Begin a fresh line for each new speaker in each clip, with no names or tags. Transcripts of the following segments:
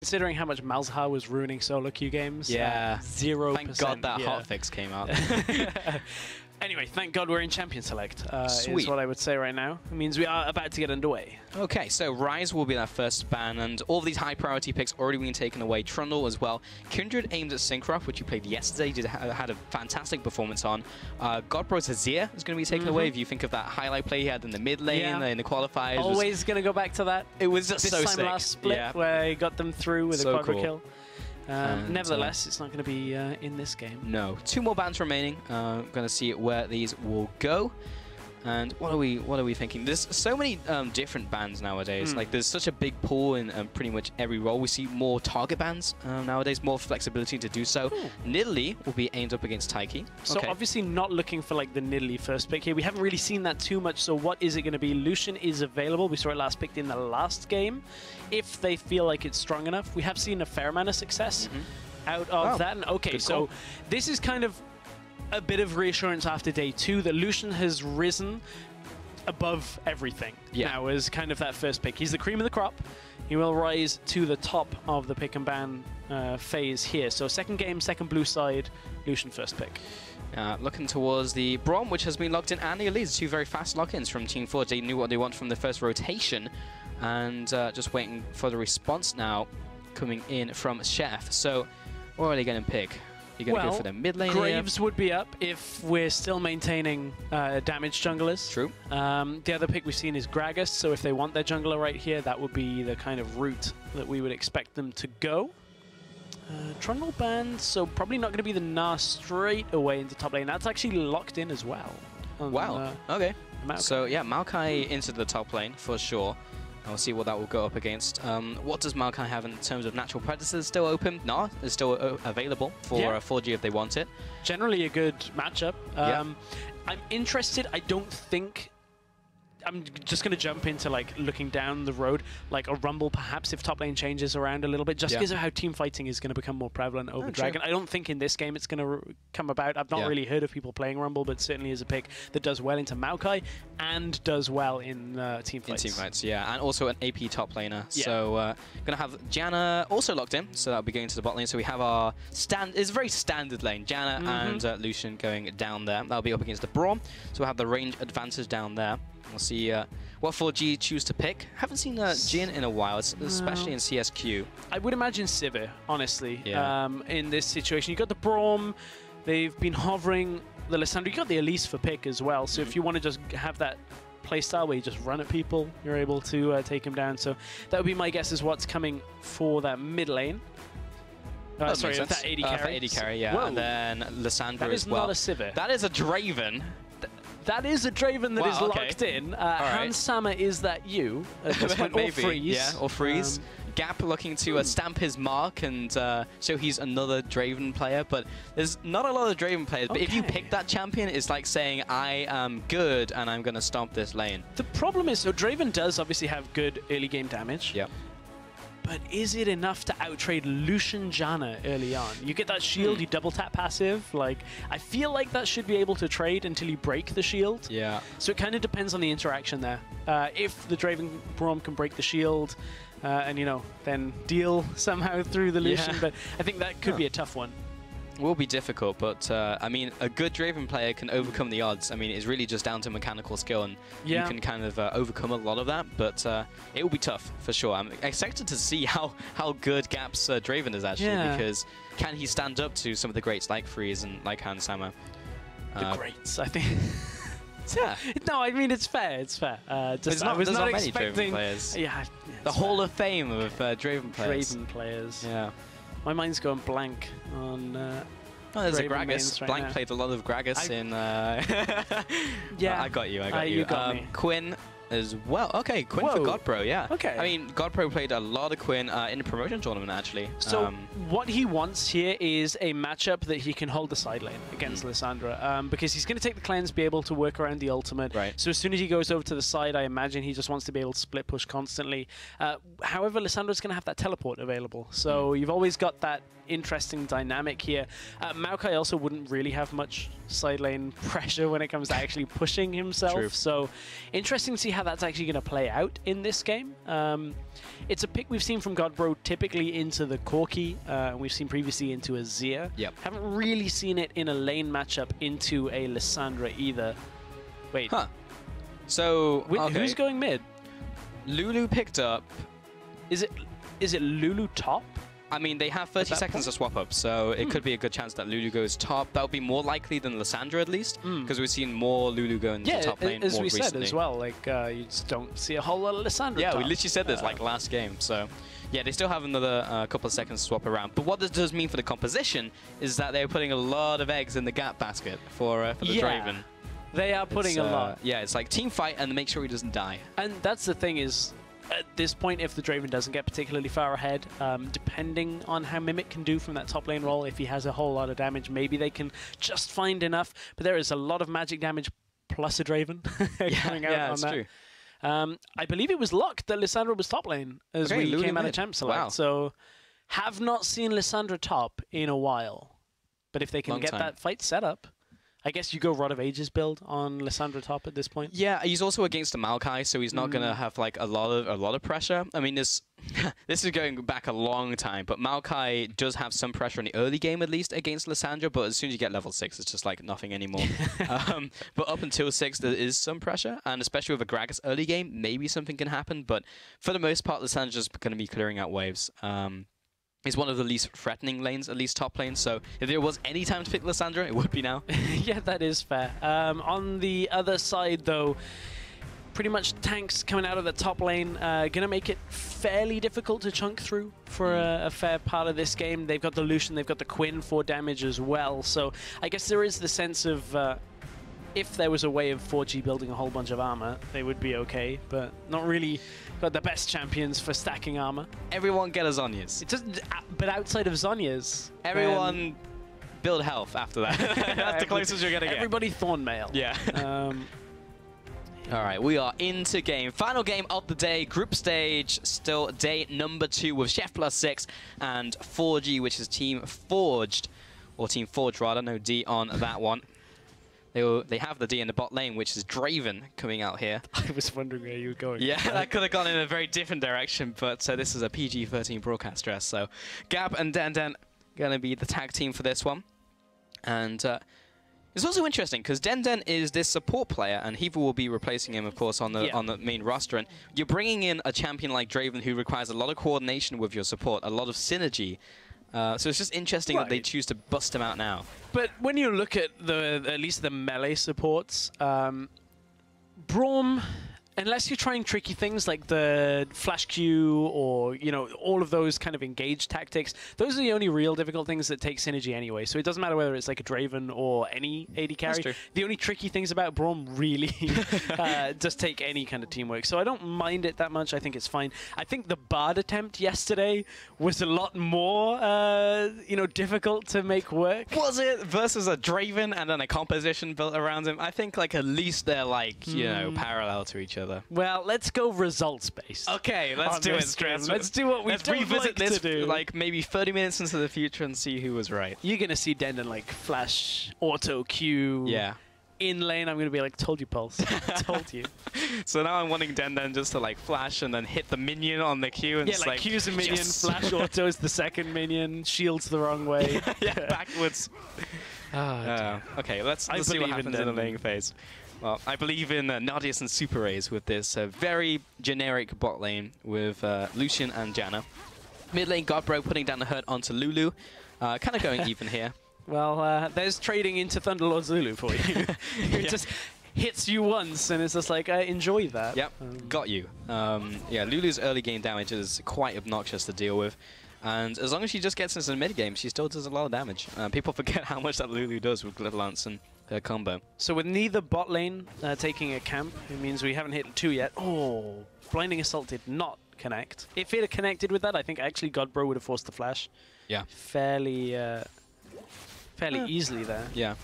Considering how much Malzahar was ruining solo queue games.
Yeah.
0%.
Thank God that hotfix came out.
Anyway, thank God we're in Champion Select,
Sweet.
is what I would say right now. It means we are about to get underway.
Okay, so Ryze will be our first ban, and all of these high priority picks already being taken away. Trundle as well. Kindred aimed at Syncroft, which you played yesterday, had a fantastic performance on. Godbro's Hazir is going to be taken away. If you think of that highlight play he had in the mid lane, in the qualifiers.
Always going to go back to that.
It was just
this
so
time
sick.
last split where he got them through with a quadra kill. Nevertheless, it's not going to be in this game.
No. 2 more bans remaining. Going to see where these will go. And what are we thinking? There's so many different bans nowadays. Like there's such a big pool in pretty much every role. We see more target bans nowadays, more flexibility to do so. Nidalee will be aimed up against Taiki.
So obviously not looking for like the Nidalee first pick here. We haven't really seen that too much. So what is it going to be? Lucian is available. We saw it last picked in the last game. If they feel like it's strong enough, we have seen a fair amount of success out of that. And okay, so this is kind of a bit of reassurance after day 2 that Lucian has risen above everything now as kind of that first pick. He's the cream of the crop. He will rise to the top of the pick and ban phase here. So second game, second blue side, Lucian first pick.
Looking towards the Braum, which has been locked in, and the leads 2 very fast lock-ins from Team Forge. They knew what they want from the first rotation, and just waiting for the response now coming in from Szef. So what are they going to pick? You're going to go for the mid lane
Graves
here.
would be up if we're still maintaining damage junglers.
True.
The other pick we've seen is Gragas, so if they want their jungler right here, that would be the kind of route that we would expect them to go. Trundle banned, so probably not going to be the Gnar straight away into top lane. That's actually locked in as well.
Wow, okay.
Maokai.
So yeah, Maokai into the top lane for sure. We'll see what that will go up against. What does Maokai have in terms of natural predators still open? Gnar is still available for 4G if they want it.
Generally a good matchup. I'm interested. I don't think... I'm just going to jump into like looking down the road, like a Rumble perhaps if top lane changes around a little bit, just because of how team fighting is going to become more prevalent over Dragon. I don't think in this game it's going to come about. I've not really heard of people playing Rumble, but certainly is a pick that does well into Maokai and does well in team fights.
In team fights, yeah, and also an AP top laner. So going to have Janna also locked in, so that'll be going to the bot lane. So we have our it's a very standard lane, Janna and Lucian going down there. That'll be up against the Braum, so we'll have the range advantage down there. We'll see what 4G choose to pick. Haven't seen Jhin in a while, especially in CSQ.
I would imagine Sivir, honestly, in this situation. You got the Braum, they've been hovering the Lissandra. You got the Elise for pick as well, so if you want to just have that playstyle where you just run at people, you're able to take them down. So that would be my guess is what's coming for that mid lane. Sorry, that 80 carry.
For 80 carry, yeah. Whoa. And then Lissandra as well.
That is not a Sivir.
That is a Draven.
That is a Draven that is locked in. Hans Sama, is that you? Just went
maybe.
Or Freeze.
Yeah, or Freeze. Gap looking to stamp his mark and show he's another Draven player, but there's not a lot of Draven players. But if you pick that champion, it's like saying, I am good and I'm going to stomp this lane.
The problem is, so Draven does obviously have good early game damage.
Yeah.
But is it enough to outtrade Lucian Janna early on? You get that shield, you double tap passive. Like, I feel like that should be able to trade until you break the shield.
Yeah.
So it kind of depends on the interaction there. If the Draven Braum can break the shield and, you know, then deal somehow through the Lucian, but I think that could be a tough one.
Will be difficult, but I mean, a good Draven player can overcome the odds. I mean, it's really just down to mechanical skill, and you can kind of overcome a lot of that, but it will be tough for sure. I'm excited to see how good Gap's Draven is actually, because can he stand up to some of the greats like Freeze and like Hans Sama?
The greats, I think.
Yeah.
No, I mean, it's fair. It's fair.
There's not many Draven players.
Yeah.
The Hall of Fame of Draven players.
Draven players.
Yeah.
My mind's going blank on.
There's a Gragas. Blank played a lot of Gragas in.
Yeah.
I got you. I got you.
You got me.
Quinn as well. Okay, Quinn for Godbro. Yeah.
Okay.
I mean, Godbro played a lot of Quinn in the promotion tournament actually.
So what he wants here is a matchup that he can hold the side lane against Lissandra, because he's going to take the cleanse, be able to work around the ultimate.
Right.
So as soon as he goes over to the side, I imagine he just wants to be able to split push constantly. However, Lissandra's going to have that teleport available, so you've always got that interesting dynamic here. Maokai also wouldn't really have much side lane pressure when it comes to actually pushing himself.
True.
So interesting to see how how that's actually going to play out in this game. It's a pick we've seen from Godbro typically into the Corki. We've seen previously into a Zia.
Yep.
Haven't really seen it in a lane matchup into a Lissandra either. Wait.
Huh. So,
who's going mid?
Lulu picked up.
Is it Lulu top?
I mean, they have 30 seconds to swap up, so it could be a good chance that Lulu goes top. That would be more likely than Lissandra, at least, because we've seen more Lulu go into top lane
as
more
we
recently.
said as well, like, you just don't see a whole lot of Lissandra
Yeah,
top.
we literally said this, like, last game, so... Yeah, they still have another couple of seconds to swap around. But what this does mean for the composition is that they're putting a lot of eggs in the gap basket for the Draven.
They are putting a lot.
Yeah, it's like team fight and make sure he doesn't die.
And that's the thing is, at this point, if the Draven doesn't get particularly far ahead, depending on how Mimic can do from that top lane role, if he has a whole lot of damage, maybe they can just find enough. But there is a lot of magic damage plus a Draven coming out on that. True. I believe it was luck that Lissandra was top lane as we came out of Champ Select. Wow. So have not seen Lissandra top in a while. But if they can get that fight set up, I guess you go Rod of Ages build on Lissandra top at this point.
Yeah, he's also against the Maokai, so he's not gonna have like a lot of pressure. I mean, this is going back a long time, but Maokai does have some pressure in the early game at least against Lissandra. But as soon as you get level 6, it's just like nothing anymore. But up until 6, there is some pressure, and especially with a Gragas early game, maybe something can happen. But for the most part, Lissandra's going to be clearing out waves. It's one of the least threatening lanes, at least top lanes. So if there was any time to pick Lissandra, it would be now.
Yeah, that is fair. On the other side, though, pretty much tanks coming out of the top lane going to make it fairly difficult to chunk through for a fair part of this game. They've got the Lucian, they've got the Quinn for damage as well. So I guess there is the sense of if there was a way of 4G building a whole bunch of armor, they would be okay, but not really got the best champions for stacking armor.
Everyone get a Zhonya's.
But outside of Zhonya's,
everyone build health after that. That's the closest you're going to get.
Everybody Thornmail.
Yeah. All right, we are into game. Final game of the day, group stage, still day number 2 with Szef+6 and 4G, which is Team Forged, or Team Forged rather, no D on that one. They have the D in the bot lane, which is Draven coming out here.
I was wondering where you were going.
Yeah, that could have gone in a very different direction, but this is a PG-13 broadcast dress, so Gab and Den going to be the tag team for this one. And it's also interesting, because Den is this support player, and Hiva will be replacing him, of course, on the main roster. And you're bringing in a champion like Draven who requires a lot of coordination with your support, a lot of synergy. So it's just interesting that they choose to bust him out now. But
when you look at at least the melee supports, Braum, unless you're trying tricky things like the flash Q or, you know, all of those kind of engaged tactics, those are the only real difficult things that take synergy anyway. So it doesn't matter whether it's like a Draven or any AD carry. The only tricky things about Braum really just take any kind of teamwork. So I don't mind it that much. I think it's fine. I think the Bard attempt yesterday was a lot more, you know, difficult to make work.
Was it? Versus a Draven and then a composition built around him. I think like at least they're like, you know, parallel to each other.
Well, let's go results-based.
Okay, let's do it, Stress.
Let's do what we revisit this
to do. Like maybe 30 minutes into the future and see who was right.
You're going to see Denden like flash, auto, Q.
Yeah.
In lane, I'm going to be like, told you, Pulse. Told you.
So now I'm wanting Denden just to like flash and then hit the minion on the Q. And
yeah, like Q's a minion, flash auto is the second minion, shields the wrong way.
Yeah, backwards. Okay, let's see what happens in the laning phase. Well, I believe in Nadius and Super Rays with this very generic bot lane with Lucian and Janna. Mid lane, Godbro putting down the hurt onto Lulu. Kind of going even here.
Well, there's trading into Thunderlord's Lulu for you. It just hits you once, and it's just like, enjoy that.
Yep, got you. Yeah, Lulu's early game damage is quite obnoxious to deal with. And as long as she just gets into the mid game, she still does a lot of damage. People forget how much that Lulu does with Glitter Lance and her combo.
So with neither bot lane taking a camp, it means we haven't hit 2 yet. Oh, Blinding Assault did not connect. If it had connected with that, I think actually Godbro would have forced the flash.
Yeah.
Fairly easily there.
Yeah.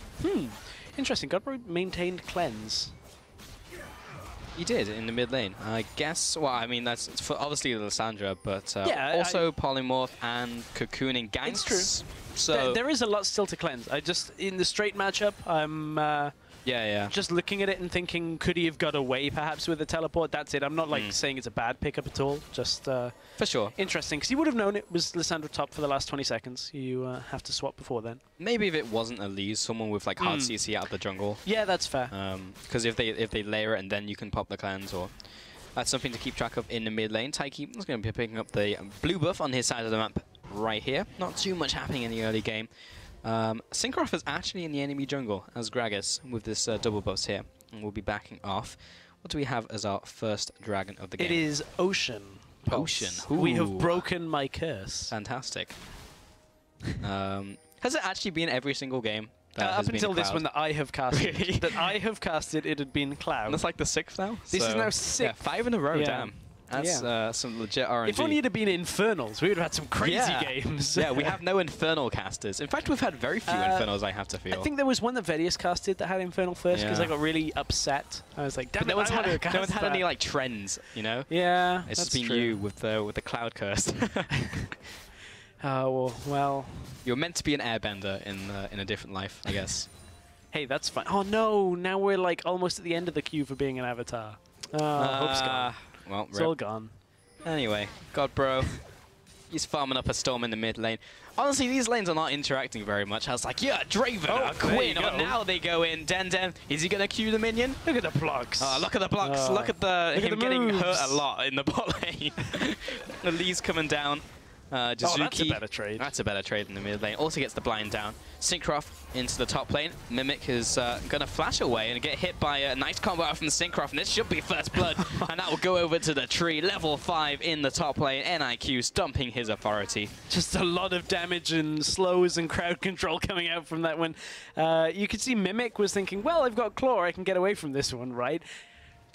Interesting. Godbro maintained cleanse.
He did in the mid lane. I guess, well, I mean, that's for obviously Lissandra, but
yeah,
also Polymorph and Cocooning ganks.
It's true.
So
there is a lot still to cleanse. I just, in the straight matchup, I'm
Yeah.
Just looking at it and thinking, could he have got away perhaps with the teleport? That's it. I'm not like saying it's a bad pickup at all. Just
for sure
interesting, because you would have known it was Lissandra top for the last 20 seconds. You have to swap before then.
Maybe if it wasn't a Lee's, someone with like hard CC out of the jungle.
Yeah, that's fair.
Because if they layer it and then you can pop the clans, or that's something to keep track of in the mid lane. Taiki is going to be picking up the blue buff on his side of the map right here. Not too much happening in the early game. Syncroft is actually in the enemy jungle as Gragas with this double buffs here, and we'll be backing off. What do we have as our first dragon of the game?
It is Ocean.
Ocean.
We have broken my curse.
Fantastic. Has it actually been every single game?
Up until this one that I have casted.
Really?
That I have casted, it had been Cloud.
And that's like the 6th now?
This is now 6.
Yeah, 5 in a row,
Yeah.
damn. That's some legit RNG.
If only it had been Infernals, we would have had some crazy games.
Yeah, we have no Infernal casters. In fact, we've had very few Infernals, I have to feel.
I think there was one that Vedius casted that had Infernal first, because I got really upset. I was like, damn it,
no one's had
that.
any like trends, you know?
Yeah,
It's
that's
just been
true.
you with the Cloud curse.
Oh, well.
You're meant to be an airbender in a different life, I guess.
Hey, that's fine. Oh no, now we're like almost at the end of the queue for being an avatar. Hope's gone.
Well,
It's all gone.
Anyway, God bro. He's farming up a Storm in the mid lane. Honestly, these lanes are not interacting very much. I was like, yeah, Draven, Quinn, now they go in. Den, is he going to queue the minion?
Look at the blocks.
Oh, look at the blocks. Look at him getting hurt a lot in the bot lane. The Lee's coming down. Jizuki,
oh, that's a better trade.
That's a better trade in the mid lane. Also gets the blind down. Syncroft into the top lane. Mimic is going to flash away and get hit by a nice combo out from Syncroft, and this should be first blood. And that will go over to the tree. Level 5 in the top lane. NIQ stumping his authority.
Just a lot of damage and slows and crowd control coming out from that one. You could see Mimic was thinking, well, I've got Claw, I can get away from this one, right?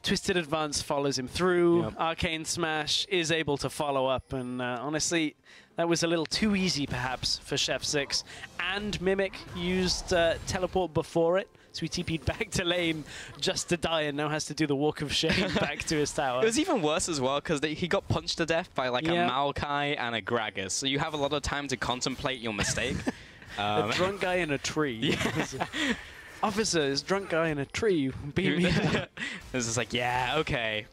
Twisted Advance follows him through. Yep. Arcane Smash is able to follow up, and honestly, that was a little too easy perhaps for Szef+6. And Mimic used Teleport before it, so he TP'd back to lane just to die and now has to do the walk of shame back to his tower.
It was even worse as well because he got punched to death by like a Maokai and a Gragas, so you have a lot of time to contemplate your mistake.
A drunk guy in a tree. Yeah. Officer, is drunk guy in a tree. Beat me up.
This is like, yeah, okay.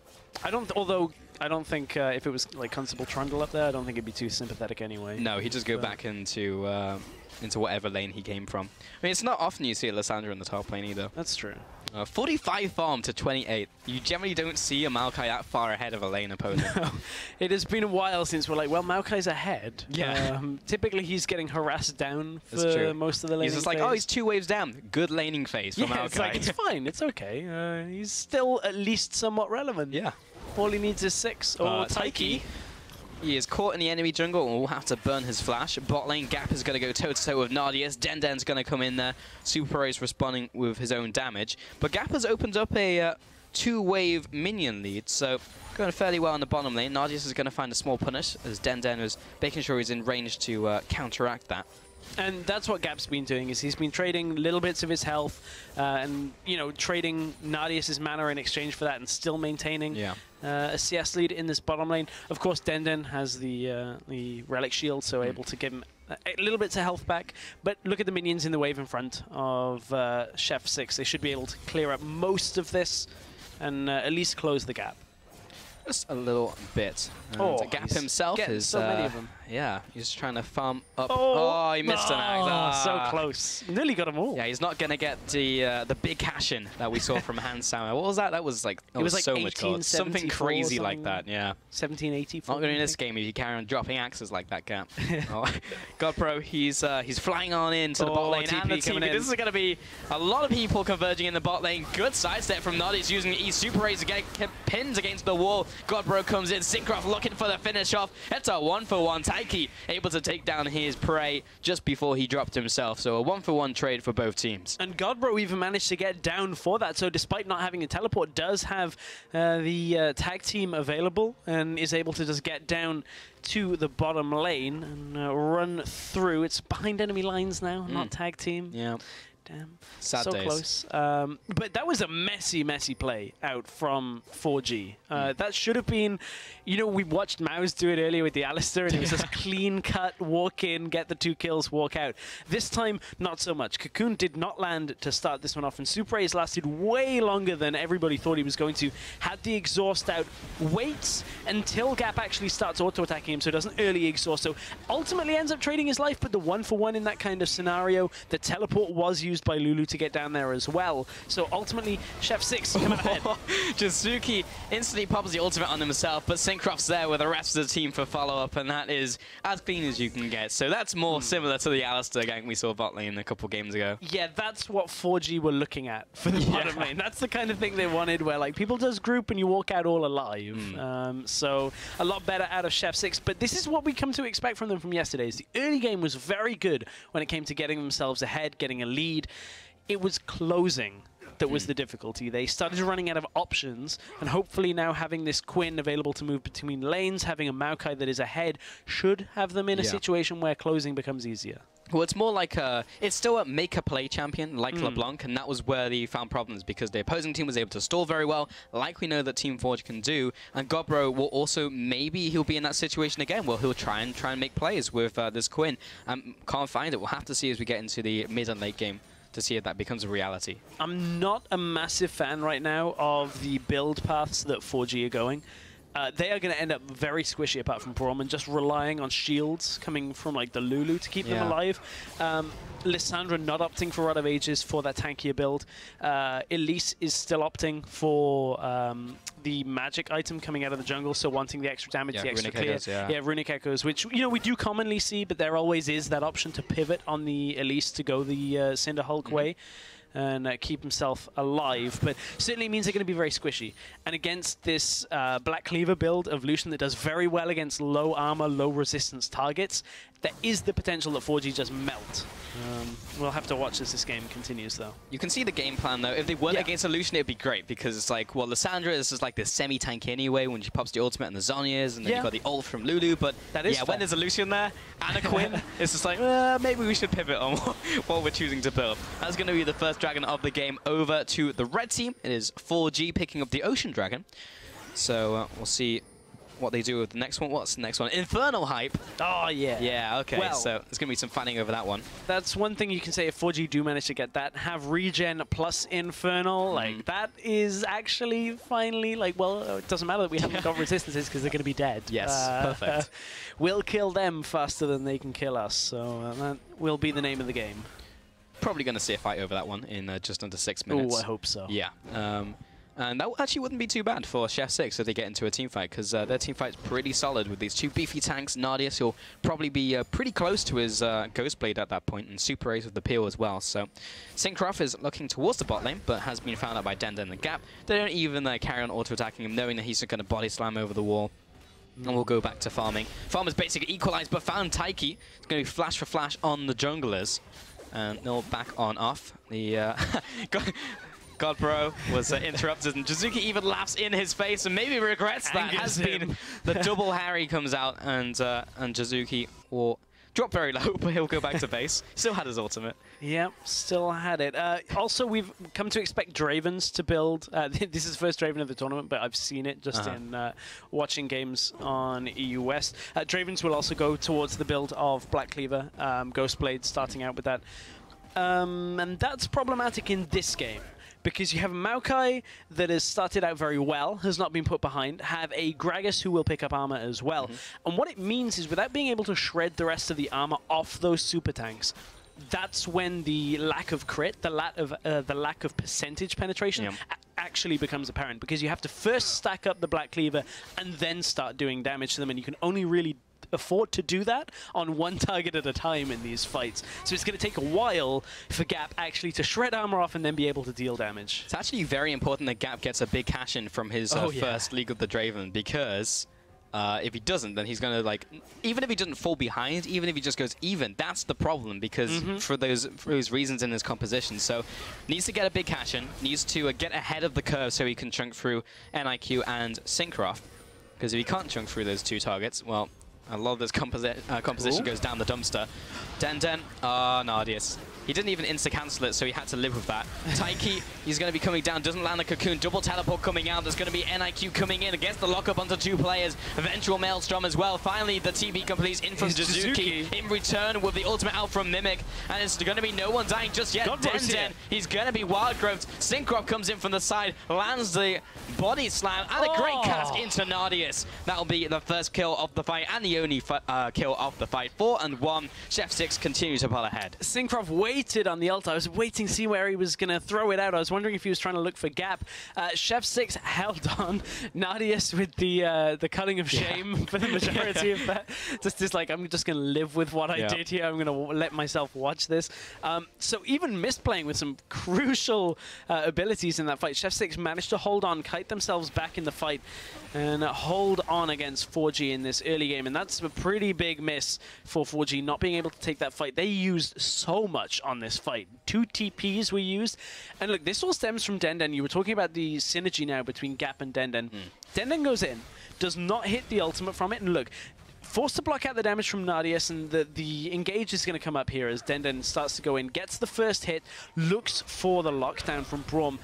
Although I don't think if it was like Constable Trundle up there, I don't think it'd be too sympathetic anyway.
No, he'd just go back into whatever lane he came from. I mean, it's not often you see a Lissandra in the top lane either.
That's true.
45 farm to 28. You generally don't see a Maokai that far ahead of a lane opponent.
No. It has been a while since we're like, well, Maokai's ahead.
Yeah.
Typically, he's getting harassed down for most of the laning
He's just like,
phase.
oh, he's 2 waves down. Good laning phase for Maokai.
It's like, it's fine. It's okay. He's still at least somewhat relevant.
Yeah.
All he needs is 6 or Taiki.
He is caught in the enemy jungle and will have to burn his flash. Bot lane Gap is going to go toe-to-toe with Nardius. Den's going to come in there. Super is responding with his own damage. But Gap has opened up a 2-wave minion lead, so going fairly well on the bottom lane. Nardius is going to find a small punish as Den is making sure he's in range to counteract that.
And that's what Gap's been doing, is he's been trading little bits of his health and, you know, trading Nardius's mana in exchange for that and still maintaining a CS lead in this bottom lane. Of course, Den has the Relic Shield, so able to give him a little bits of health back. But look at the minions in the wave in front of Szef+6. They should be able to clear up most of this and at least close the gap.
Just a little bit. And Gap himself is
so many of them.
Yeah, he's trying to farm up. Oh, he missed an axe.
So close. Nearly got them all.
Yeah, he's not gonna get the big cash-in that we saw from Hans Sammer. What was that? That was like
it was like
so much gold. Something crazy like that. Yeah.
1784.
Not going in this game if you carry on dropping axes like that, Gap. God Pro, he's flying on into the bot lane and the TP. This is gonna be a lot of people converging in the bot lane. Good sidestep from Noddy's using the E Super Rays to get pinned against the wall. Godbro comes in, Syncroft looking for the finish off. It's a 1-for-1. Taiki able to take down his prey just before he dropped himself. So a 1-for-1 trade for both teams. And
Godbro even managed to get down for that. So despite not having a teleport, does have the tag team available and is able to just get down to the bottom lane and run through. It's behind enemy lines now, not tag team.
Yeah.
Damn.
Sad
so
days.
close. But that was a messy play out from 4G. That should have been, you know, we watched Mouse do it earlier with the Alistair, and it was just clean cut, walk in, get the 2 kills, walk out. This time, not so much. Cocoon did not land to start this one off, and Super Ace lasted way longer than everybody thought he was going to. Had the exhaust out, waits until Gap actually starts auto-attacking him so he doesn't early exhaust. So ultimately ends up trading his life, but the 1-for-1 in that kind of scenario, the teleport was used by Lulu to get down there as well. So ultimately, Szef+6 coming ahead.
Jasuki instantly pops the ultimate on himself, but Syncroft's there with the rest of the team for follow-up, and that is as clean as you can get. So that's more similar to the Alistair gank we saw bot lane a couple games ago.
Yeah, that's what 4G were looking at for the bottom lane. That's the kind of thing they wanted, where like people just group and you walk out all alive. So a lot better out of Szef+6, but this is what we come to expect from them from yesterday's. The early game was very good when it came to getting themselves ahead, getting a lead. It was closing that was the difficulty. They started running out of options, and hopefully now having this Quinn available to move between lanes, having a Maokai that is ahead, should have them in a situation where closing becomes easier.
Well, it's more like it's still a make-a-play champion like LeBlanc, and that was where they found problems because the opposing team was able to stall very well, like we know that Team Forge can do. And Godbro will also, maybe he'll be in that situation again where he'll try and make plays with this Quinn. Can't find it. We'll have to see as we get into the mid and late game to see if that becomes a reality. I'm
not a massive fan right now of the build paths that 4G are going. They are going to end up very squishy apart from Braum and just relying on shields coming from like the Lulu to keep them alive. Lissandra not opting for Rod of Ages for that tankier build. Elise is still opting for the magic item coming out of the jungle, so wanting the extra damage, the extra clear. Echoes, Runic Echoes, which you know we do commonly see, but there always is that option to pivot on the Elise to go the Cinder Hulk way and keep himself alive, but certainly means they're going to be very squishy. And against this Black Cleaver build of Lucian that does very well against low armor, low resistance targets, there is the potential that 4G just melt. We'll have to watch as this game continues, though. You can see the game plan, though. If they were against a Lucian, it'd be great, because it's like, well, Lissandra is just like this semi-tank anyway when she pops the ultimate and the Zhonya's, and then you've got the ult from Lulu, but when there's a Lucian there and a Quinn, it's just like, maybe we should pivot on what we're choosing to build. That's going to be the first dragon of the game over to the red team. It is 4G picking up the Ocean Dragon. So we'll see what they do with the next one. What's the next one? Infernal Hype. Oh, yeah. Yeah, okay. Well, so there's going to be some fighting over that one. That's one thing you can say if 4G do manage to get that. Have regen plus Infernal. Like, that is actually finally, like, well, it doesn't matter that we haven't got resistances because they're going to be dead. Yes, perfect. We'll kill them faster than they can kill us. So that will be the name of the game. Probably going to see a fight over that one in just under 6 minutes. Oh, I hope so. Yeah. And that actually wouldn't be too bad for Szef+6 if they get into a team fight, because their team fight's pretty solid with these 2 beefy tanks. Nardius will probably be pretty close to his Ghostblade at that point, and Super Ace with the Peel as well. So Syncroft is looking towards the bot lane, but has been found out by Den and the Gap. They don't even carry on auto-attacking him, knowing that he's going to body slam over the wall. And we'll go back to farming. Farmer's basically equalized, but found Taiki. It's going to be flash for flash on the junglers. And no back on off. The Godbro was interrupted, and Jasuki even laughs in his face and maybe regrets that. Has been the double Harry comes out, and Jasuki will drop very low, but he'll go back to base. Still had his ultimate. Yep, still had it. Also, we've come to expect Dravens to build. This is the first Draven of the tournament, but I've seen it just in watching games on EU West. Dravens will also go towards the build of Black Cleaver, Ghostblade starting out with that. And that's problematic in this game, because you have a Maokai that has started out very well, has not been put behind, have a Gragas who will pick up armor as well. And what it means is, without being able to shred the rest of the armor off those super tanks, that's when the lack of crit, the lack of percentage penetration actually becomes apparent, because you have to first stack up the Black Cleaver and then start doing damage to them, and you can only really afford to do that on one target at a time in these fights. So it's going to take a while for Gap actually to shred armor off and then be able to deal damage. It's actually very important that Gap gets a big cash in from his first League of the Draven, because if he doesn't, then he's going to, like, even if he doesn't fall behind, even if he just goes even, that's the problem, because for those reasons in his composition. So needs to get a big cash in, needs to get ahead of the curve so he can chunk through NIQ and Syncroft, because if he can't chunk through those 2 targets, well, a lot of this composition goes down the dumpster. Den. Oh, Nardius.
He didn't even insta-cancel it, so he had to live with that. Taiki, he's going to be coming down, doesn't land the cocoon. Double teleport coming out. There's going to be NIQ coming in against the lockup onto 2 players. Eventual Maelstrom as well. Finally, the TB completes in from Suzuki in return with the ultimate out from Mimic. And it's going to be no one dying just yet. Den, he's going to be wild-groped. Syncroft comes in from the side, lands the body slam, and a great cast into Nardius. That'll be the first kill of the fight and the only kill of the fight. 4-1. Szef+6 continues to pull ahead.
Syncroft waited on the ult. I was waiting to see where he was going to throw it out. I was wondering if he was trying to look for gap. Szef+6 held on. Nardius with the cutting of shame for the majority of that. Just like, I'm just going to live with what I did here. I'm going to let myself watch this. So even misplaying with some crucial abilities in that fight, Szef+6 managed to hold on, kite themselves back in the fight, and hold on against 4G in this early game. And that's a pretty big miss for 4G, not being able to take that fight. They used so much on this fight. 2 TPs were used. And look, this all stems from Den. You were talking about the synergy now between Gap and Den. Den goes in, does not hit the ultimate from it, and look, forced to block out the damage from Nardius, and the engage is going to come up here as Den starts to go in, gets the first hit, looks for the lockdown from Braum.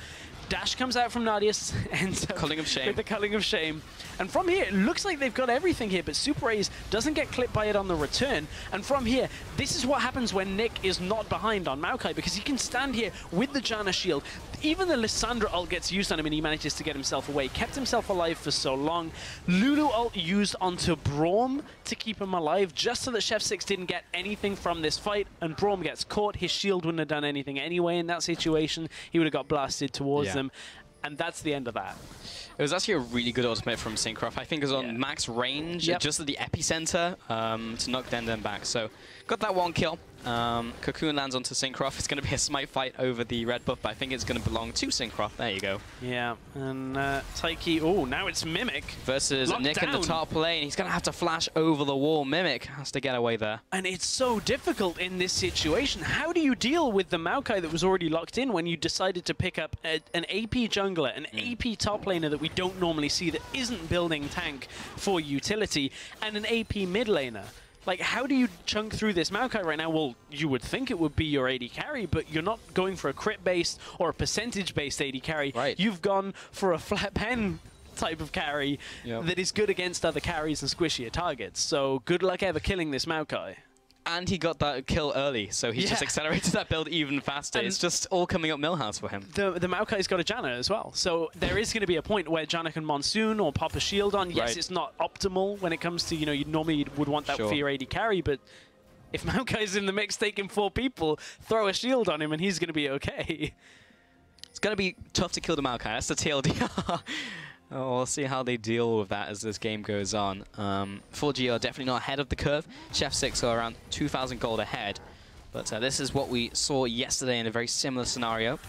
Dash comes out from Nardius, ends up
culling of shame.
with the culling of shame. And from here, it looks like they've got everything here, but Super A's doesn't get clipped by it on the return. And from here, this is what happens when Nick is not behind on Maokai, because he can stand here with the Janna shield. Even the Lissandra ult gets used on him, and he manages to get himself away. Kept himself alive for so long. Lulu ult used onto Braum to keep him alive, just so that Szef+6 didn't get anything from this fight. And Braum gets caught. His shield wouldn't have done anything anyway in that situation. He would have got blasted towards them. And that's the end of that.
It was actually a really good ultimate from Syncroft. I think it was on max range, just at the epicenter, to knock Den back. So got that 1 kill. Cocoon lands onto Syncroft. It's going to be a smite fight over the red buff, but I think it's going to belong to Syncroft. There you go.
Yeah, and Taiki, oh, now it's Mimic.
Versus Nick in the top lane. He's going to have to flash over the wall. Mimic has to get away there.
And it's so difficult in this situation. How do you deal with the Maokai that was already locked in when you decided to pick up an AP jungler, an AP top laner that we don't normally see, that isn't building tank for utility, and an AP mid laner? Like, how do you chunk through this Maokai right now? Well, you would think it would be your AD carry, but you're not going for a crit-based or a percentage-based AD carry.
Right.
You've gone for a flat pen type of carry that is good against other carries and squishier targets. So good luck ever killing this Maokai.
And he got that kill early, so he just accelerated that build even faster. And it's just all coming up Millhouse for him.
The Maokai's got a Janna as well, so there is going to be a point where Janna can Monsoon or pop a shield on. Yes, it's not optimal when it comes to, you normally would want that for your AD carry, but if Maokai's in the mix taking 4 people, throw a shield on him and he's going to be okay.
It's going to be tough to kill the Maokai. That's the TLDR. Oh, we'll see how they deal with that as this game goes on. 4G are definitely not ahead of the curve. Szef+6 are around 2,000 gold ahead. But this is what we saw yesterday in a very similar scenario.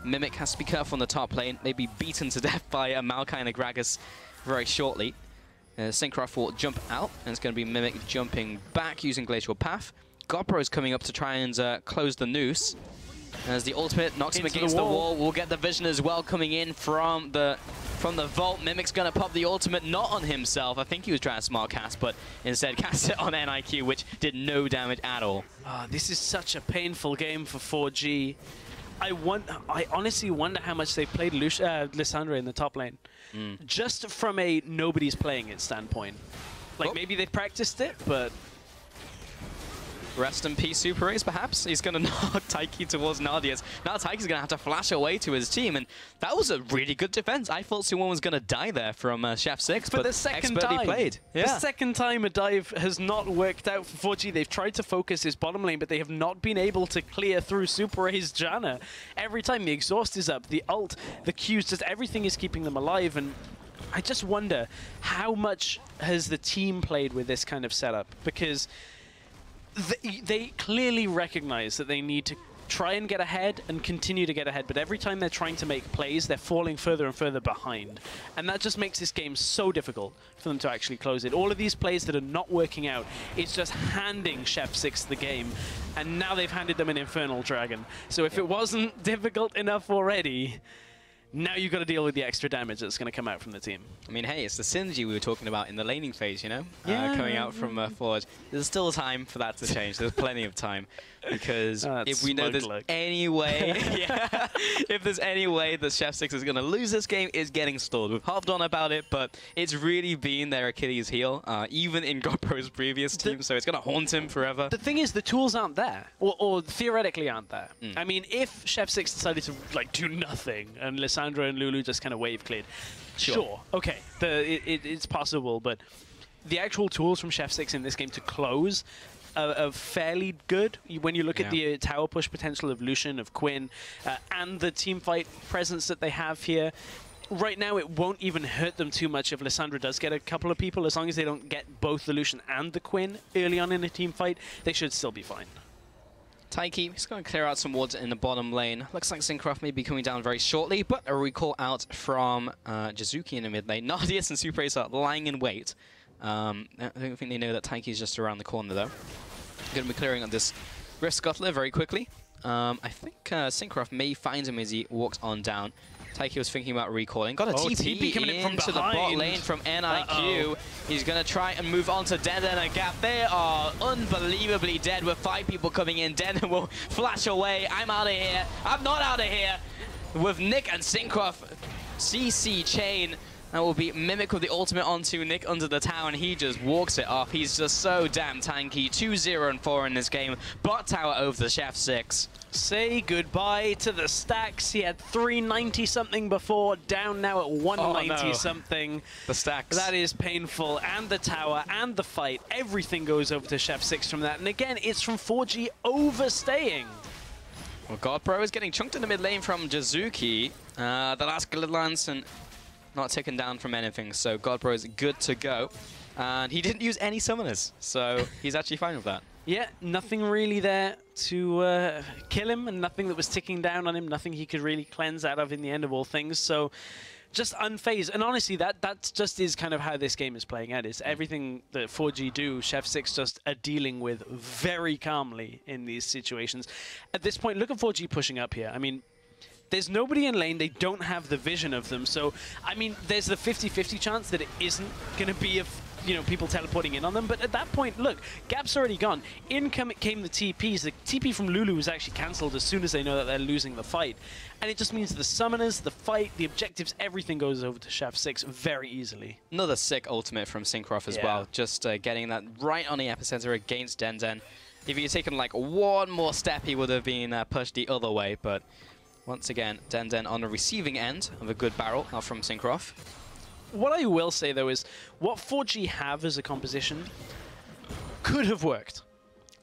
Mimic has to be careful on the top lane. They'd be beaten to death by a Maokai and a Gragas very shortly. Syncroft will jump out, and it's going to be Mimic jumping back using Glacial Path. Godbro is coming up to try and close the noose. As the ultimate knocks him against the wall, we'll get the vision as well coming in from the vault. Mimic's going to pop the ultimate, not on himself. I think he was trying to smart cast, but instead cast it on NIQ, which did no damage at all.
This is such a painful game for 4G. I honestly wonder how much they've played Lissandra in the top lane. Just from a nobody's playing it standpoint. Like, maybe they've practiced it, but...
Rest in peace, Super Ace, perhaps. He's going to knock Taiki towards Nardius. Now Taiki's going to have to flash away to his team, and that was a really good defense. I thought someone was going to die there from Szef+6, but
the second time,
played.
The second time a dive has not worked out for 4G. They've tried to focus his bottom lane, but they have not been able to clear through Super Ace Janna. Every time the exhaust is up, the ult, the Qs, just everything is keeping them alive, and I just wonder how much has the team played with this kind of setup, because they clearly recognize that they need to try and get ahead and continue to get ahead, but every time they're trying to make plays, they're falling further and further behind. And that just makes this game so difficult for them to actually close it. All of these plays that are not working out, it's just handing Szef+6 the game, and now they've handed them an Infernal Dragon. So if it wasn't difficult enough already, Now you've got to deal with the extra damage that's going to come out from the team.
I mean, hey, it's the synergy we were talking about in the laning phase, you know?
Yeah.
Coming out from Forge. There's still time for that to change. There's plenty of time. Because if we know there's any way... yeah, if there's any way that Szef+6 is going to lose this game, it's getting stalled. We've harped on about it, but it's really been their Achilles heel, even in GodPro's previous team, so it's going to haunt him forever.
The thing is, the tools aren't there, or theoretically aren't there. I mean, if Szef+6 decided to like do nothing, and Lissandra and Lulu just kind of wave cleared, sure, okay, it's possible, but the actual tools from Szef+6 in this game to close are fairly good when you look at the tower push potential of Lucian, of Quinn, and the teamfight presence that they have here. Right now, it won't even hurt them too much if Lissandra does get a couple of people. As long as they don't get both the Lucian and the Quinn early on in a team fight, they should still be fine.
Taiki is going to clear out some wards in the bottom lane. Looks like Syncroft may be coming down very shortly, but a recall out from Jizuki in the mid lane. Nardius and Super Ace are lying in wait. I don't think they know that Taiki is just around the corner, though. Going to be clearing on this Rift Scuttler very quickly. I think Syncroft may find him as he walks on down. Taiki was thinking about recalling. Got a TP coming in from the bot lane from NIQ. He's going to try and move on to Denden and Gap. They are unbelievably dead with 5 people coming in. Denden will flash away. I'm out of here. I'm not out of here. With Nick and Syncroft, CC chain. That will be Mimic with the ultimate onto Nick under the tower, and he just walks it off. He's just so damn tanky. 2-0 and 4 in this game. Bot tower over the Szef+6.
Say goodbye to the stacks. He had 390-something before, down now at 190-something.
The stacks.
That is painful. And the tower and the fight. Everything goes over to Szef+6 from that. And again, it's from 4G overstaying.
Well, GodPro is getting chunked in the mid lane from Jizuki. The last Grid Lance and not taken down from anything, so GodPro is good to go. And he didn't use any summoners, so he's actually fine with that.
Yeah, nothing really there to kill him, and nothing that was ticking down on him, nothing he could really cleanse out of in the end of all things, so just unfazed. And honestly, that just is kind of how this game is playing out. Is everything that 4G do, Szef+6 just are dealing with very calmly in these situations. At this point, look at 4G pushing up here. I mean, there's nobody in lane, they don't have the vision of them, so, I mean, there's the 50-50 chance that it isn't going to be of, you know, people teleporting in on them, but at that point, look, Gap's already gone. In came the TPs. The TP from Lulu was actually cancelled as soon as they know that they're losing the fight, and it just means the summoners, the fight, the objectives, everything goes over to Szef+6 very easily.
Another sick ultimate from Syncroft as well, just getting that right on the epicenter against Denden. If he had taken like one more step, he would have been pushed the other way, but once again, Denden on the receiving end of a good barrel from Syncroft.
What I will say, though, is what 4G have as a composition could have worked.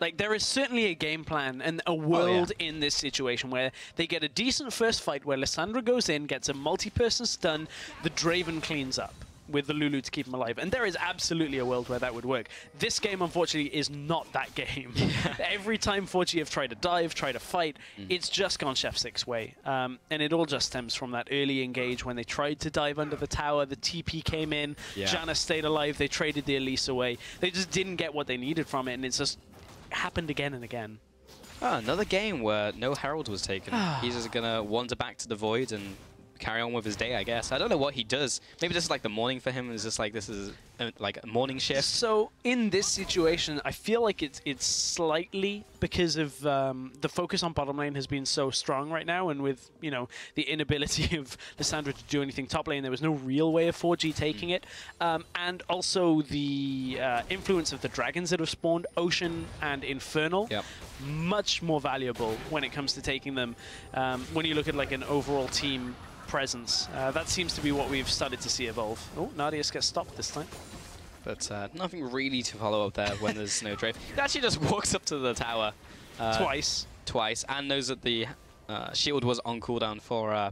Like, there is certainly a game plan and a world in this situation where they get a decent first fight where Lissandra goes in, gets a multi-person stun, the Draven cleans up with the Lulu to keep him alive. And there is absolutely a world where that would work. This game, unfortunately, is not that game. Every time 4G have tried to dive, try to fight, it's just gone Szef+6 way. And it all just stems from that early engage when they tried to dive under the tower, the TP came in, Janna stayed alive, they traded the Elise away. They just didn't get what they needed from it, and it's just happened again and again.
Oh, another game where no Herald was taken. He's just going to wander back to the Void and carry on with his day, I guess. I don't know what he does. Maybe this is like the morning for him. It's just like this is like a morning shift. So in this situation, I feel like it's slightly because of the focus on bottom lane has been so strong right now, and with, you know, the inability of Lissandra to do anything top lane, there was no real way of 4G taking it. And also the influence of the dragons that have spawned, Ocean and Infernal, much more valuable when it comes to taking them. When you look at like an overall team presence. That seems to be what we've started to see evolve. Oh, Nardius gets stopped this time. But nothing really to follow up there when there's no Drave. He actually just walks up to the tower.
Twice, and
knows that the shield was on cooldown for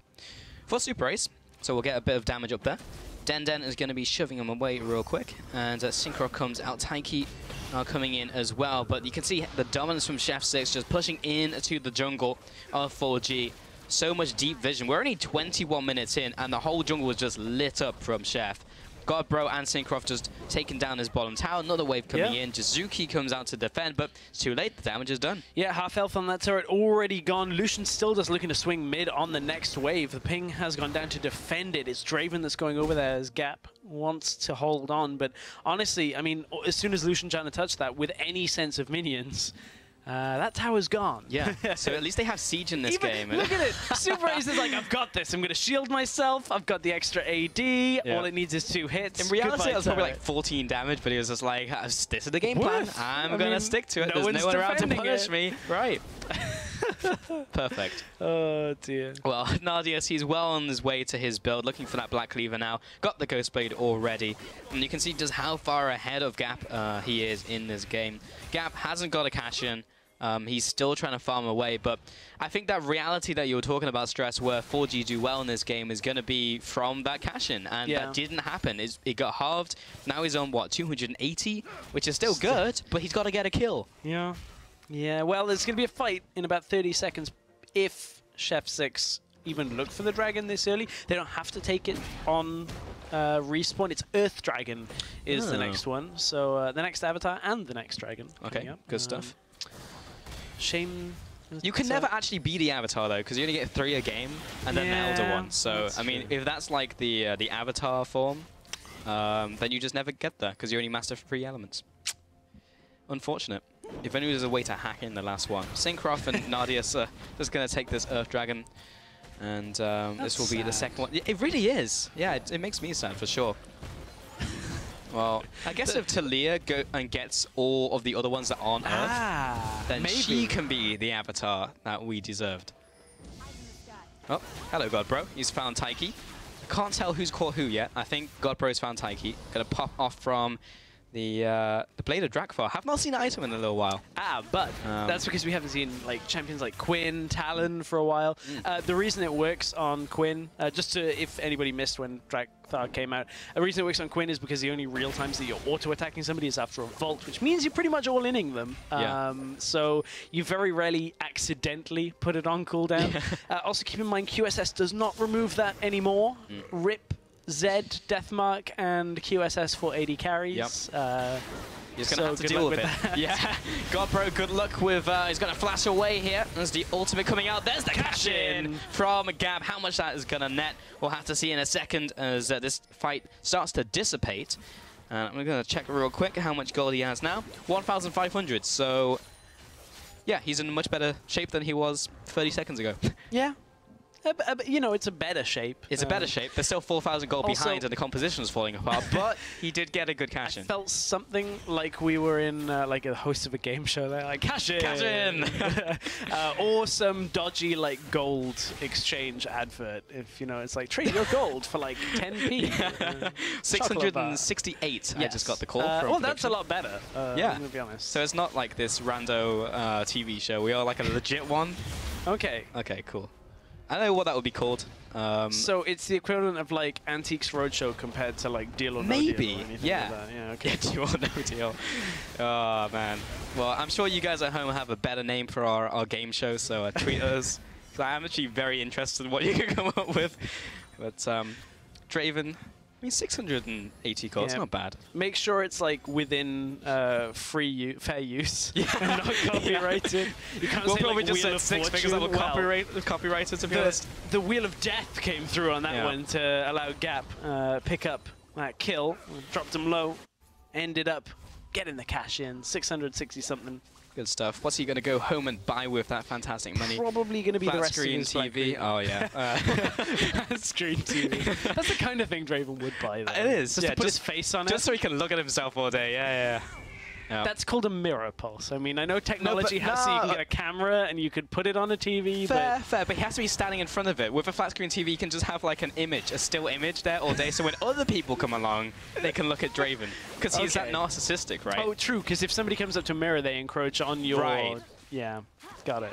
Super Ace. So we'll get a bit of damage up there. Denden is going to be shoving him away real quick. And Synchro comes out. Taiki coming in as well. But you can see the dominance from Szef+6 just pushing into the jungle of 4G. So much deep vision. We're only 21 minutes in, and the whole jungle was just lit up from Szef. Godbro and Syncroft just taking down his bottom tower. Another wave coming in. Jizuki comes out to defend, but it's too late. The damage is done. Yeah,
half health on that turret already gone. Lucian still just looking to swing mid on the next wave. The ping has gone down to defend it. It's Draven that's going over there as Gap wants to hold on. But honestly, I mean, as soon as Lucian trying to touch that with any sense of minions, that tower's gone.
Yeah, so at least they have siege in this game.
Look at it. Super Ace is like, I've got this. I'm going to shield myself. I've got the extra AD. Yeah. All it needs is 2 hits.
In reality, it was probably like 14 damage, but he was just like, this is the game plan. I'm going to stick to it. There's no one around to punish me. Right. Perfect.
Oh, dear.
Well, Nardius, he's well on his way to his build, looking for that Black Cleaver now. Got the Ghost Blade already. And you can see just how far ahead of Gap he is in this game. Gap hasn't got a cash-in. He's still trying to farm away, but I think that reality that you were talking about, Stress, where 4G do well in this game is going to be from that cash-in, and that didn't happen. It got halved. Now he's on, what, 280, which is still good, but he's got to get a kill.
Yeah. Yeah, well, there's going to be a fight in about 30 seconds if Szef+6 even look for the dragon this early. They don't have to take it on respawn. It's Earth Dragon is the next one, so the next avatar and the next dragon.
Okay, good stuff.
Shame.
You can never actually be the avatar though, because you only get 3 a game and then the Elder one. So I mean, if that's like the avatar form, then you just never get there because you only master 3 elements. Unfortunate. If only there's a way to hack in the last one. Syncroft and Nardius are just going to take this Earth Dragon, and this will be the second one. It really is. Yeah, it makes me sad for sure. Well, I guess if Talia gets all of the other ones that aren't Earth, then she can be the avatar that we deserved. Oh, hello, Godbro. He's found Taiki. I can't tell who's caught who yet. I think Godbro's found Taiki. Gonna pop off from the Blade of Drakthar. Have not seen an item in a little while.
But that's because we haven't seen like champions like Quinn, Talon for a while. The reason it works on Quinn, just to, if anybody missed when Drakthar came out, the reason it works on Quinn is because the only real times that you're auto-attacking somebody is after a vault, which means you're pretty much all-inning them. So you very rarely accidentally put it on cooldown. Also keep in mind, QSS does not remove that anymore. RIP. Zed, Deathmark, and QSS for AD carries.
Yep. He's going to have to deal with it. Yeah. Godbro, good luck with... he's going to flash away here. There's the ultimate coming out. There's the cash-in from Gab. How much that is going to net, we'll have to see in a second as this fight starts to dissipate. I'm going to check real quick how much gold he has now. 1,500. So, yeah, he's in much better shape than he was 30 seconds ago.
Yeah. You know, it's a better shape.
It's a better shape. There's still 4,000 gold behind and the composition's falling apart, but he did get a good cash in.
I felt something like we were in like a host of a game show there, like cash in!
Cash in!
Or some dodgy like gold exchange advert. If, you know, it's like trade your gold for like 10p.
668 I just got the call from
well, that's a lot better,
yeah.
I'm gonna be honest.
So it's not like this rando TV show. We are like a legit one.
Okay.
Okay, cool. I don't know what that would be called.
So it's the equivalent of like Antiques Roadshow compared to like Deal or No Deal.
Maybe, yeah.
Like yeah, okay.
Yeah, Deal or No Deal. Oh, man. Well, I'm sure you guys at home have a better name for our game show, so tweet us. I'm actually very interested in what you can come up with. But Draven, I mean, 680 gold, it's not bad.
Make sure it's like within fair use, and not copyrighted. You can't say
probably
like
just
Wheel
said
of
6 figures that were copyrighted, to be honest.
The Wheel of Death came through on that one to allow Gap pick up that kill, dropped him low, ended up getting the cash in, 660 something.
Good stuff. What's he going to go home and buy with that fantastic money?
Probably going to be the rest
screen
of his
TV. Oh, yeah.
Screen TV. That's the kind of thing Draven would buy, though.
It is. Just to put
his face on it.
Just so he can look at himself all day. Yeah.
That's called a mirror pulse. I mean, I know technology so you can get a camera and you could put it on a TV.
Fair, but he has to be standing in front of it. With a flat screen TV, you can just have like an image, a still image there all day. So when other people come along, they can look at Draven. Because he's that narcissistic, right?
Oh, true. Because if somebody comes up to mirror, they encroach on your...
Right.
Yeah, got it.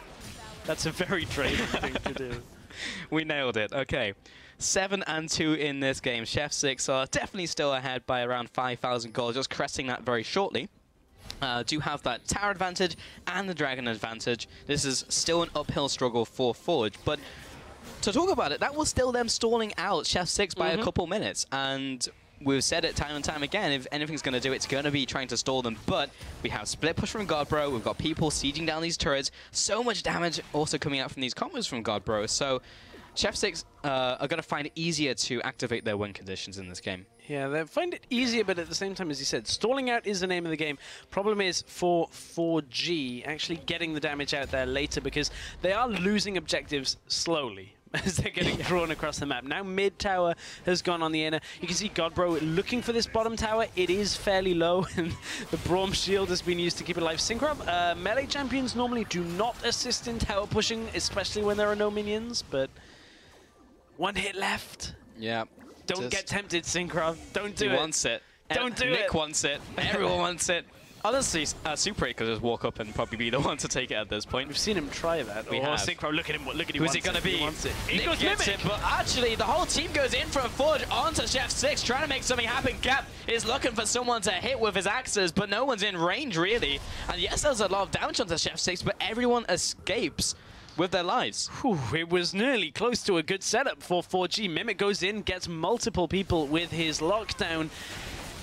That's a very Draven thing to do.
We nailed it. Okay. 7-2 in this game. Szef+6 are definitely still ahead by around 5,000 gold, just cresting that very shortly. Do have that tower advantage and the dragon advantage. This is still an uphill struggle for Forge, but to talk about it, that was still them stalling out Szef+6 by a couple minutes, and we've said it time and time again, if anything's going to do it, it's going to be trying to stall them. But we have split push from Godbro. We've got people sieging down these turrets. So much damage also coming out from these combos from Godbro. So Szef+6 are going to find it easier to activate their win conditions in this game.
Yeah, they find it easier, but at the same time, as you said, stalling out is the name of the game. Problem is for 4G actually getting the damage out there later, because they are losing objectives slowly as they're getting drawn across the map. Now mid tower has gone on the inner. You can see Godbro looking for this bottom tower. It is fairly low, and the Braum shield has been used to keep it alive. Synchro, melee champions normally do not assist in tower pushing, especially when there are no minions, but one hit left.
Yeah.
Don't get tempted, Synchro. Don't do it.
He wants it.
Don't do it.
Nick wants it. Everyone wants it. Honestly, Super 8 could just walk up and probably be the one to take it at this point.
We've seen him try that.
We have.
Synchro, look at him. Look at him.
Who's it going to be?
He wants it.
Nick gets it, but actually the whole team goes in from Forge onto Szef+6, trying to make something happen. Gap is looking for someone to hit with his axes, but no one's in range, really. And yes, there's a lot of damage onto Szef+6, but everyone escapes with their lives.
Whew, it was nearly close to a good setup for 4G. Mimic goes in, gets multiple people with his lockdown.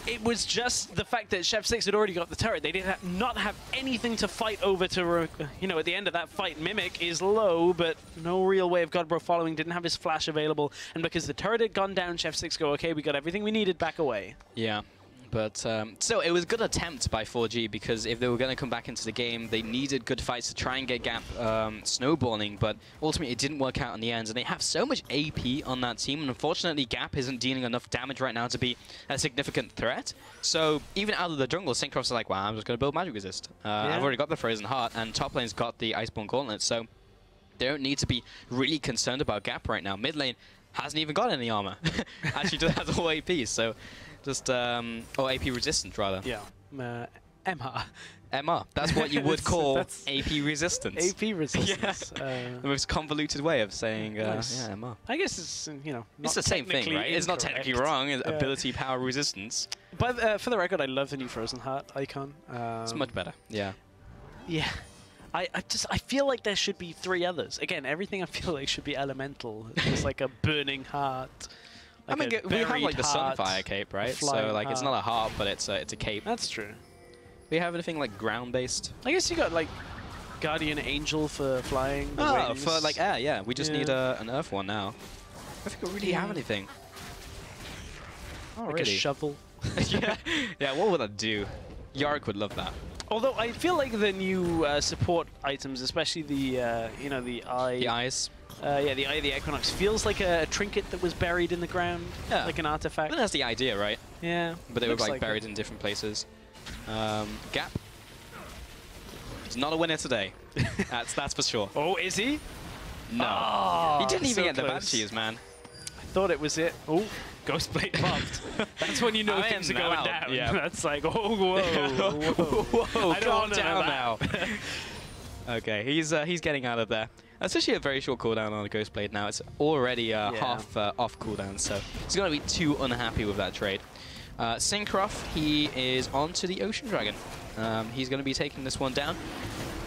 It was just the fact that Szef+6 had already got the turret. They did not have anything to fight over to, you know, at the end of that fight. Mimic is low, but no real way of Godbro following. Didn't have his flash available. And because the turret had gone down, Szef+6 go, okay, we got everything we needed, back away.
Yeah. But still, it was a good attempt by 4G, because if they were going to come back into the game, they needed good fights to try and get Gap snowballing, but ultimately it didn't work out in the end. And they have so much AP on that team, and unfortunately Gap isn't dealing enough damage right now to be a significant threat. So even out of the jungle, Synchro's like, wow, I'm just going to build Magic Resist. I've already got the Frozen Heart, and top lane's got the Iceborne Gauntlet, so they don't need to be really concerned about Gap right now. Mid lane hasn't even got any armor. Actually just has all AP, so just, or AP resistant, rather.
Yeah. MR.
MR. That's what you would call AP resistance.
AP resistance.
Yeah. The most convoluted way of saying,
nice.
yeah, MR.
I guess it's, you know,
it's the same thing, right? It's not technically wrong. It's ability, power, resistance.
But for the record, I love the new Frozen Heart icon.
It's much better. Yeah.
Yeah. I feel like there should be 3 others. Again, everything I feel like should be elemental. It's like a burning heart. Like
I mean, we have like the Sunfire cape, right? So like it's not a heart, but it's a cape.
That's true.
We have anything like ground-based?
I guess you got like Guardian Angel for flying.
Oh, for like air, yeah. We just need an Earth one now. I think we really have anything. Oh,
like a shovel.
yeah. What would that do? Yarick would love that.
Although I feel like the new support items, especially the you know, the eye.
The eyes.
Yeah, the Eye of the Equinox feels like a trinket that was buried in the ground, like an artifact.
But that's the idea, right?
Yeah.
But they were like buried in different places. Gap. He's not a winner today. that's for sure.
Oh, is he?
No.
Oh,
he didn't even get
close.
the Banshees, man.
I thought it was it. Oh, Ghostblade popped. That's when you know things are going down.
Yeah.
That's like, oh, whoa.
Whoa,
I don't
calm
want to
down
know
now. Okay, he's getting out of there. That's actually a very short cooldown on a Ghostblade now. It's already half off cooldown, so he's going to be too unhappy with that trade. Syncroft, he is on to the Ocean Dragon. He's going to be taking this one down.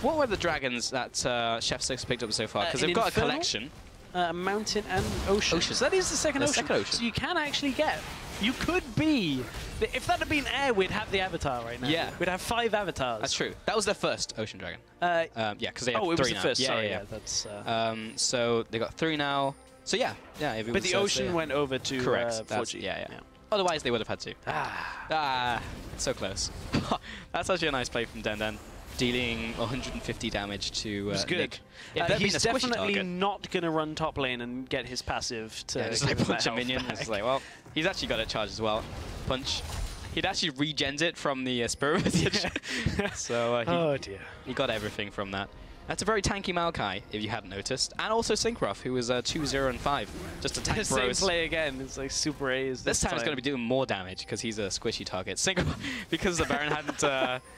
What were the dragons that Szef+6 picked up so far? Because they've got a collection.
Mountain and Ocean. So that is the second ocean. So you can actually get. You could be. If that had been air, we'd have the avatar right now.
Yeah.
We'd have 5 avatars.
That's true. That was their first Ocean Dragon. Yeah, because they have 3 now.
It was the first.
Yeah,
Sorry,
yeah.
That's.
So they got 3 now. So yeah.
But the Ocean went over to 4G.
Yeah. Otherwise, they would have had to. So close. That's actually a nice play from Den, dealing 150 damage to Nick.
He's definitely not going to run top lane and get his passive to
just like punch a minion. It's like, well, he's actually got it charged as well. Punch. He'd actually regens it from the Spirit Visage. So he got everything from that. That's a very tanky Maokai, if you hadn't noticed. And also Syncroft, who was 2-0 and 5. Just a tank bros.
Same play again. It's like Super A's.
This time it's going to be doing more damage because he's a squishy target. Syncroft, because the Baron hadn't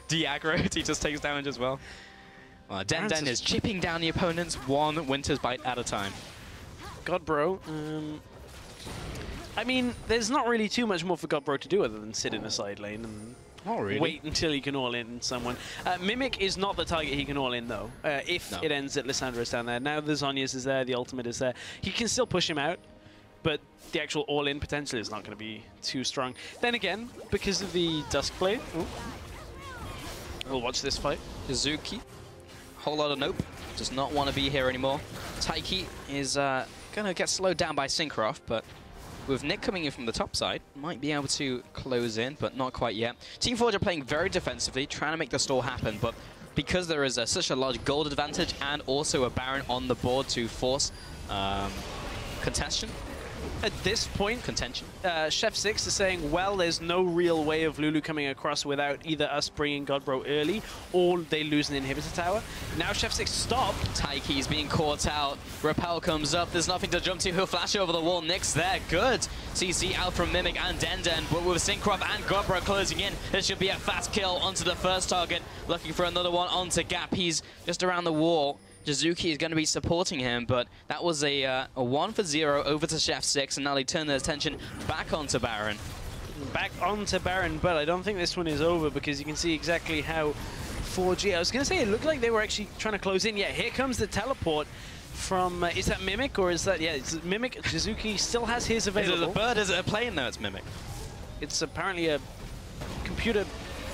de-aggroed, he just takes damage as well. Well, Den is chipping down the opponents one Winter's Bite at a time.
Godbro. I mean, there's not really too much more for Godbro to do other than sit in a side lane and wait until he can all-in someone. Mimic is not the target he can all-in, though, if it ends at Lissandro's down there. Now the Zhonya's is there, the ultimate is there. He can still push him out, but the actual all-in potential is not going to be too strong. Then again, because of the Duskblade, we'll watch this fight.
Kazuki, whole lot of nope. Does not want to be here anymore. Taiki is going to get slowed down by Syncroft, but with Nick coming in from the top side, might be able to close in, but not quite yet. Team Forge are playing very defensively, trying to make the stall happen, but because there is such a large gold advantage and also a Baron on the board to force contention.
At this point,
contention.
Szef+6 is saying, well, there's no real way of Lulu coming across without either us bringing Godbro early or they lose an inhibitor tower. Now Szef+6 stop.
Taiki's being caught out. Repel comes up. There's nothing to jump to. He'll flash over the wall. Nick's there. Good. CC out from Mimic and Denden, but with Syncroft and Godbro closing in, there should be a fast kill onto the first target. Looking for another one onto Gap. He's just around the wall. Jizuki is going to be supporting him, but that was a 1-for-0 over to Szef+6, and now they turn their attention back onto Baron.
Back onto Baron, but I don't think this one is over because you can see exactly how 4G... I was going to say, it looked like they were actually trying to close in. Yeah, here comes the teleport from... is that Mimic, or is that... Yeah, it's Mimic. Jizuki still has his available.
Is it a bird? Is it a plane? No, it's Mimic.
It's apparently a computer...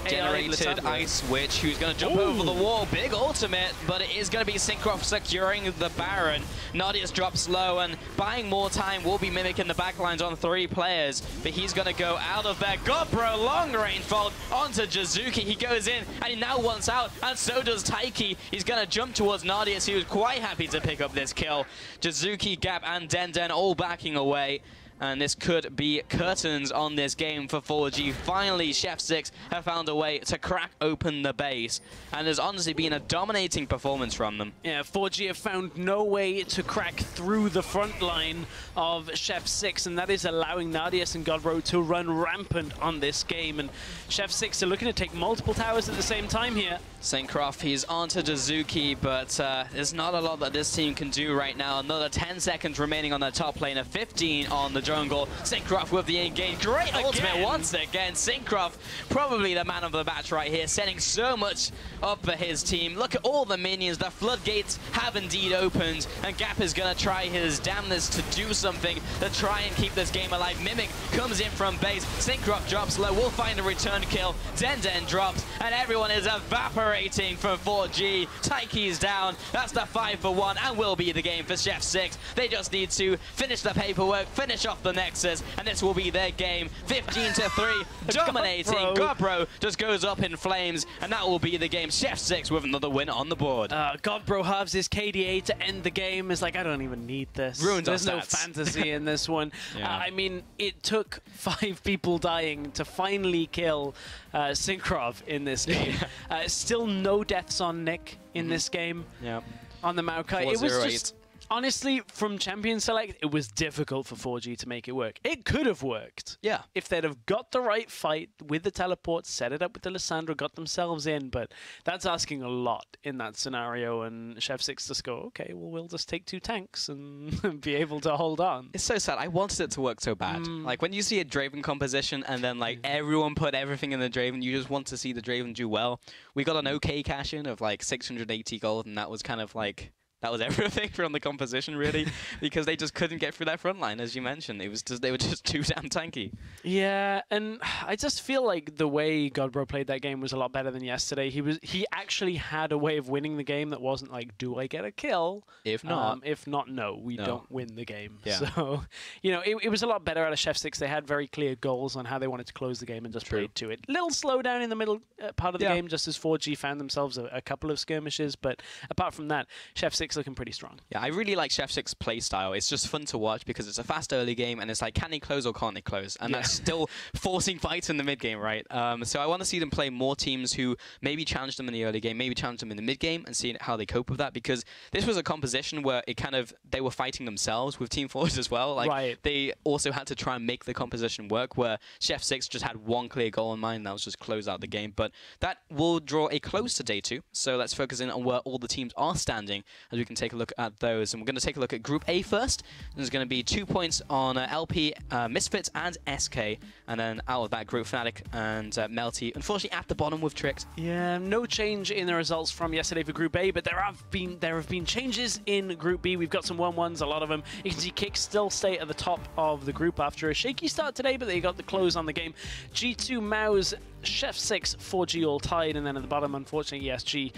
generated Ice Witch, who's going to jump over the wall. Big ultimate, but it is going to be Syncroft securing the Baron. Nadius drops low, and buying more time will be Mimic in the backlines on 3 players, but he's going to go out of there. Godbro, long range fault onto Jizuki. He goes in, and he now wants out, and so does Taiki. He's going to jump towards Nadius, who was quite happy to pick up this kill. Jizuki, Gap, and Denden all backing away. And this could be curtains on this game for 4G. Finally, Szef+6 have found a way to crack open the base. And there's honestly been a dominating performance from them.
Yeah, 4G have found no way to crack through the front line of Szef+6, and that is allowing Nadius and Godbro to run rampant on this game. And Szef+6 are looking to take multiple towers at the same time here.
Syncroft, he's onto Jizuki, but there's not a lot that this team can do right now. Another 10 seconds remaining on the top laner, 15 on the jungle. Syncroft with the engage. Great ultimate once again. Syncroft, probably the man of the match right here, setting so much up for his team. Look at all the minions. The floodgates have indeed opened, and Gap is going to try his damnness to do something to try and keep this game alive. Mimic comes in from base. Syncroft drops low. We'll find a return kill. Denden drops, and everyone is evaporating from 4G. Taiki's down. That's the 5-for-1, and will be the game for Szef+6. They just need to finish the paperwork, finish off the Nexus, and this will be their game. 15-3, dominating. Godbro just goes up in flames, and that will be the game. Szef+6 with another win on the board.
Godbro halves his KDA to end the game. It's like, I don't even need this. There's no fantasy in this one. Yeah. I mean, it took 5 people dying to finally kill Syncroft in this game. Still no deaths on Nick in this game. Yeah. On the Maokai. It was just... Honestly, from Champion Select, it was difficult for 4G to make it work. It could have worked.
Yeah.
If they'd have got the right fight with the teleport, set it up with the Lissandra, got themselves in, but that's asking a lot in that scenario, and Szef+6 just go, okay, well, we'll just take 2 tanks and be able to hold on.
It's so sad. I wanted it to work so bad. Like, when you see a Draven composition and then, like, everyone put everything in the Draven, you just want to see the Draven do well. We got an okay cash-in of, like, 680 gold, and that was kind of, like... That was everything from the composition, really, because they just couldn't get through their front line, as you mentioned. It was just, they were just too damn tanky.
Yeah, and I just feel like the way Godbro played that game was a lot better than yesterday. He actually had a way of winning the game that wasn't like, do I get a kill?
If not,
no, we don't win the game.
Yeah.
So, you know, it was a lot better out of Szef+6. They had very clear goals on how they wanted to close the game and just played to it. Little slowdown in the middle part of the game, just as 4G found themselves a couple of skirmishes, but apart from that, Szef+6 looking pretty strong.
Yeah, I really like Szef+6's play style. It's just fun to watch because it's a fast early game and it's like, can they close or can't they close? And that's still forcing fights in the mid game, right? So I want to see them play more teams who maybe challenge them in the early game, maybe challenge them in the mid game and see how they cope with that, because this was a composition where it kind of, they were fighting themselves with Team Forge as well. Like they also had to try and make the composition work, where Szef+6 just had one clear goal in mind, and that was just close out the game. But that will draw a close to day 2. So let's focus in on where all the teams are standing. As as we can take a look at those. And we're going to take a look at Group A first. There's going to be 2 points on LP, Misfits, and SK. And then out of that group, Fnatic and Melty, unfortunately at the bottom with Tricked.
Yeah, no change in the results from yesterday for Group A, but there have been changes in Group B. We've got some 1-1s, a lot of them. You can see Kick still stay at the top of the group after a shaky start today, but they got the close on the game. G2, Maus, Szef+6, 4G all tied, and then at the bottom, unfortunately, ESG,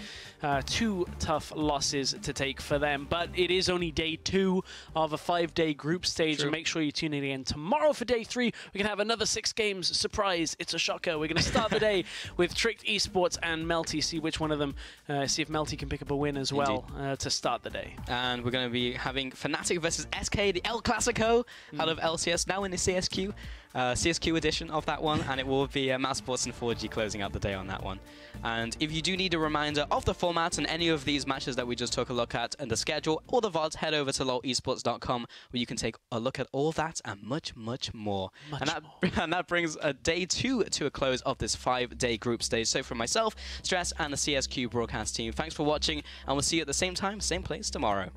2 tough losses to take for them. But it is only day 2 of a 5-day group stage,
True.
and make sure you tune in again tomorrow for day 3. We can have another 6 games. Surprise, it's a shocker. We're going to start the day with Tricked Esports and Melty, see which one of them, see if Melty can pick up a win as well to start the day.
And we're going to be having Fnatic versus SK, the El Clasico out of LCS, now in the CSQ. CSQ edition of that one, and it will be Mouse Sports and 4G closing out the day on that one. And if you do need a reminder of the format and any of these matches that we just took a look at and the schedule or the VODs, head over to lolesports.com where you can take a look at all that and much, much more. And that brings day 2 to a close of this 5-day group stage. So from myself, Stress, and the CSQ broadcast team, thanks for watching, and we'll see you at the same time, same place tomorrow.